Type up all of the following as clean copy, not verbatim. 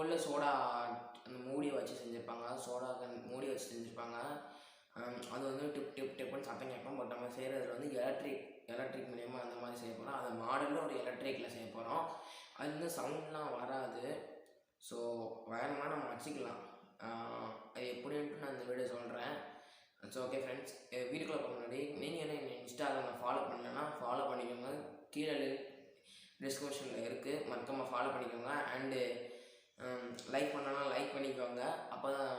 உள்ள சோடா அந்த மூடியை வச்சு செஞ்சுருப்பாங்க, சோடா மூடி வச்சு செஞ்சுருப்பாங்க. அது வந்து டிப்புன்னு சத்தம் கேட்கும். பட் நம்ம செய்கிறதுல வந்து எலக்ட்ரிக் மூலியமாக அந்த மாதிரி செய்ய போகிறோம். அந்த மாடலில் ஒரு எலக்ட்ரிக்கில் செய்ய போகிறோம். அது வந்து சவுண்ட்லாம் வராது. ஸோ வேணுமா நம்ம வச்சுக்கலாம். அது எப்படின்ட்டு நான் இந்த வீடியோ சொல்கிறேன். ஸோ ஓகே ஃப்ரெண்ட்ஸ், வீடியோக்குள்ள போக முன்னாடி நீங்கள் என்ன இன்ஸ்டாவில் நான் ஃபாலோ பண்ணலைன்னா ஃபாலோ பண்ணிக்கோங்க. கீழே டிஸ்கிரிப்ஷனில் இருக்குது, மறக்காமல் ஃபாலோ பண்ணிக்கோங்க. அண்டு லைக் பண்ணலாம் லைக் பண்ணிக்கோங்க. அப்போ தான்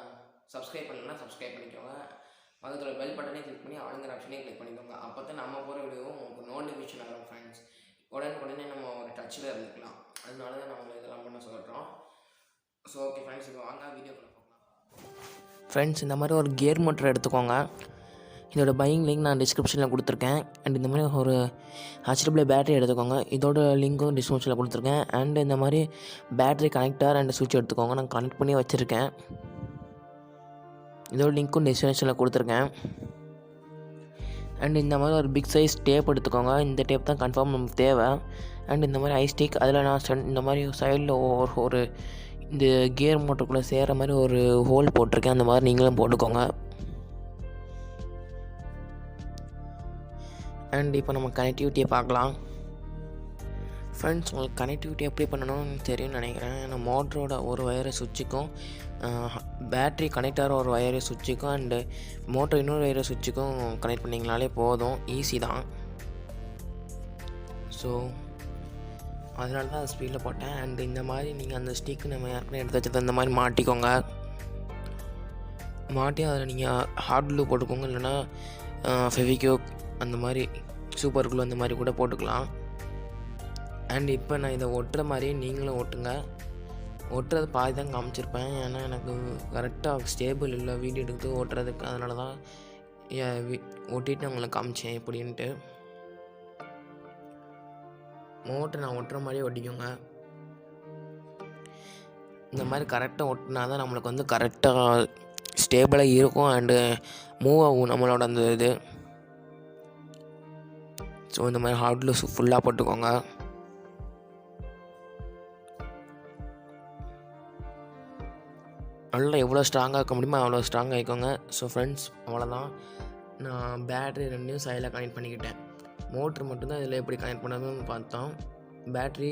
சப்ஸ்கிரைப் பண்ணலன்னா சப்ஸ்கிரைப் பண்ணிக்கோங்க. பக்கத்தில் பெல் பட்டனே கிளிக் பண்ணி ஆளுங்கிற ஆப்ஷனே கிளிக் பண்ணிக்கோங்க. அப்போ தான் நம்ம போகிற வீடியோவும் உங்களுக்கு நோட்டிஃபிகேஷன் ஆகும் ஃப்ரெண்ட்ஸ். உடனே நம்ம ஒரு டச்சில் இருந்துக்கலாம். அதனால தான் நம்ம இதெல்லாம் பண்ண சொல்கிறோம். ஸோ ஓகே ஃப்ரெண்ட்ஸ், இப்போ வாங்க வீடியோக்குள்ள போகலாம். ஃப்ரெண்ட்ஸ், இந்த மாதிரி ஒரு கியர் மோட்டர் எடுத்துக்கோங்க. இதோட பையிங் லிங்க் நான் டிஸ்கிரிப்ஷனில் கொடுத்துருக்கேன். அண்ட் இந்த மாதிரி ஒரு ஹச்டபிள்யூ பேட்டரி எடுத்துக்கோங்க. இதோட லிங்க்கும் டிஸ்கிரிப்ஷனில் கொடுத்துருக்கேன். அண்ட் இந்த மாதிரி பேட்டரி கனெக்டர் அண்ட் சுவிட்ச் எடுத்துக்கோங்க. நான் கனெக்ட் பண்ணி வச்சுருக்கேன். இதோட லிங்க்கும் டிஸ்கிரிப்ஷனில் கொடுத்துருக்கேன். அண்ட் இந்த மாதிரி ஒரு பிக் சைஸ் டேப் எடுத்துக்கோங்க. இந்த டேப் தான் கன்ஃபார்ம் நமக்கு தேவை. அண்ட் இந்த மாதிரி ஐஸ்டிக், அதில் நான் இந்த மாதிரி சைடில் ஒரு இந்த கியர் மோட்டருக்குள்ளே சேர்கிற மாதிரி ஒரு ஹோல் போட்டிருக்கேன். அந்த மாதிரி நீங்களும் போட்டுக்கோங்க. அண்ட் இப்போ நம்ம கனெக்டிவிட்டியை பார்க்கலாம். ஃப்ரெண்ட்ஸ், உங்களுக்கு கனெக்டிவிட்டி எப்படி பண்ணணும்னு தெரியும்னு நினைக்கிறேன். ஏன்னா மோட்டரோட ஒரு வயரை சுவிட்சுக்கும், பேட்ரி கனெக்டர் ஒரு வயரை சுவிட்சுக்கும், அண்டு மோட்டர் இன்னொரு வயரை சுவிட்சுக்கும் கனெக்ட் பண்ணிங்கனாலே போதும். ஈஸி தான். ஸோ அதனால தான் அது ஸ்பீடில் போட்டேன். அண்டு இந்த மாதிரி நீங்கள் அந்த ஸ்டிக்கு நம்ம யாருக்குன்னு எடுத்து வச்சது அந்த மாதிரி மாட்டிக்கோங்க. மாட்டி அதில் நீங்கள் ஹார்ட் க்ளூ போட்டுக்கோங்க. இல்லைனா ஃபெவிக்யூக் அந்த மாதிரி சூப்பர் க்ளூ அந்த மாதிரி கூட போட்டுக்கலாம். அண்ட் இப்போ நான் இதை ஒட்டுற மாதிரியே நீங்களும் ஒட்டுங்க. ஒட்டுறது பாதி தான் காமிச்சிருப்பேன். ஏன்னா எனக்கு கரெக்டாக ஸ்டேபிள் இல்லை வீடியோ எடுத்து ஓட்டுறதுக்கு. அதனால தான் ஒட்டிட்டு உங்களுக்கு காமிச்சேன் எப்படின்ட்டு. மோட்டர் நான் ஒட்டுற மாதிரியே ஒட்டிக்கோங்க. இந்த மாதிரி கரெக்டாக ஒட்டினா தான் நம்மளுக்கு வந்து கரெக்டாக ஸ்டேபிளாக இருக்கும். அண்டு மூவ் ஆகும் நம்மளோட அந்த இது. ஸோ இந்த மாதிரி ஹார்ட் க்ளூ ஃபுல்லாக போட்டுக்கோங்க. நல்லா எவ்வளோ ஸ்ட்ராங்காக இருக்க முடியுமோ அவ்வளோ ஸ்ட்ராங்காக ஆகிக்கோங்க. ஸோ ஃப்ரெண்ட்ஸ், அவ்வளோதான். நான் பேட்ரி ரெண்டையும் சைடில் கனெக்ட் பண்ணிக்கிட்டேன். மோட்ரு மட்டும்தான் இதில் எப்படி கனெக்ட் பண்ணணும்னு பார்த்தோம். பேட்ரி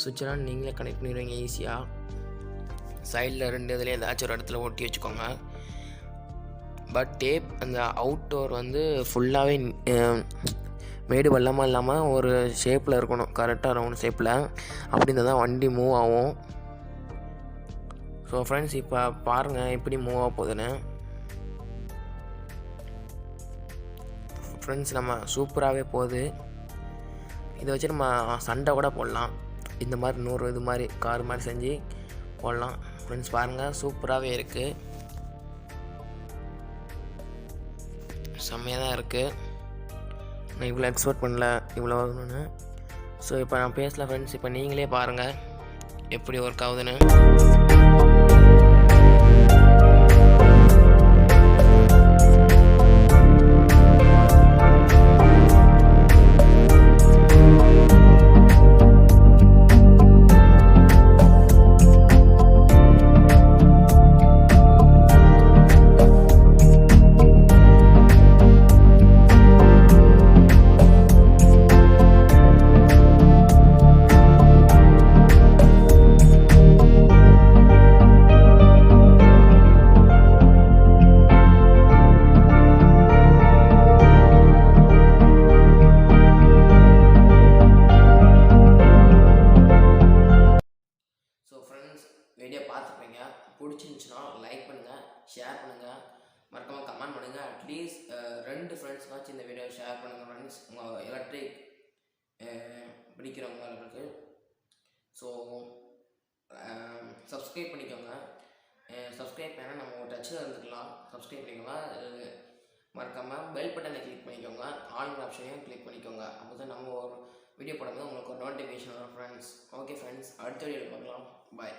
சுவிட்செல்லாம் நீங்களே கனெக்ட் பண்ணிடுவீங்க ஈஸியாக. சைடில் ரெண்டு இதில் ஏதாச்சும் ஒரு இடத்துல ஒட்டி வச்சுக்கோங்க. பட் டேப் அந்த அவுட்டோர் வந்து ஃபுல்லாகவே மேடு பள்ளமாக இல்லாமல் ஒரு ஷேப்பில் இருக்கணும், கரெக்டாக ரவுண்ட் ஷேப்பில். அப்படி இருந்தால் தான் வண்டி மூவ் ஆகும். ஸோ ஃப்ரெண்ட்ஸ், இப்போ பாருங்கள் எப்படி மூவ் ஆக போகுதுன்னு. ஃப்ரெண்ட்ஸ், நம்ம சூப்பராகவே போகுது. இதை வச்சு நம்ம சண்டை கூட போடலாம். இந்த மாதிரி 100 இது மாதிரி கார் மாதிரி செஞ்சு போடலாம். ஃப்ரெண்ட்ஸ் பாருங்கள், சூப்பராகவே இருக்குது. செம்மையாக தான் இருக்குது. நான் இவ்வளோ எக்ஸ்பெக்ட் பண்ணல இவ்வளோ வரணும்னு. ஸோ இப்போ நான் பேசல ஃப்ரெண்ட்ஸ். இப்போ நீங்களே பாருங்கள் எப்படி ஒர்க் ஆகுதுன்னு. வீடியோ பார்த்துப்பீங்க. பிடிச்சிருந்துச்சுன்னா லைக் பண்ணுங்கள், ஷேர் பண்ணுங்கள், மறக்காமல் கமெண்ட் பண்ணுங்கள். அட்லீஸ்ட் 2 ஃப்ரெண்ட்ஸ்க்காச்சும் இந்த வீடியோ ஷேர் பண்ணுங்கள் ஃப்ரெண்ட்ஸ். உங்கள் எலக்ட்ரிக் பிடிக்கிறவங்களுக்கு. ஸோ சப்ஸ்கிரைப் பண்ணிக்கோங்க. சப்ஸ்கிரைப் பண்ணால் நம்ம ஒரு டச்சில் இருந்துக்கலாம். சப்ஸ்கிரைப் பண்ணிக்கோங்க. மறக்காமல் பெல் பட்டனை கிளிக் பண்ணிக்கோங்க. ஆளுங்கிற ஆப்ஷனையும் கிளிக் பண்ணிக்கோங்க. அப்போ தான் நம்ம ஒரு வீடியோ போடும்போது உங்களுக்கு ஒரு நோட்டிஃபிகேஷன் வரும் ஃப்ரெண்ட்ஸ். ஓகே ஃப்ரெண்ட்ஸ், அடுத்த வீடியோவில் பார்க்கலாம். பாய்.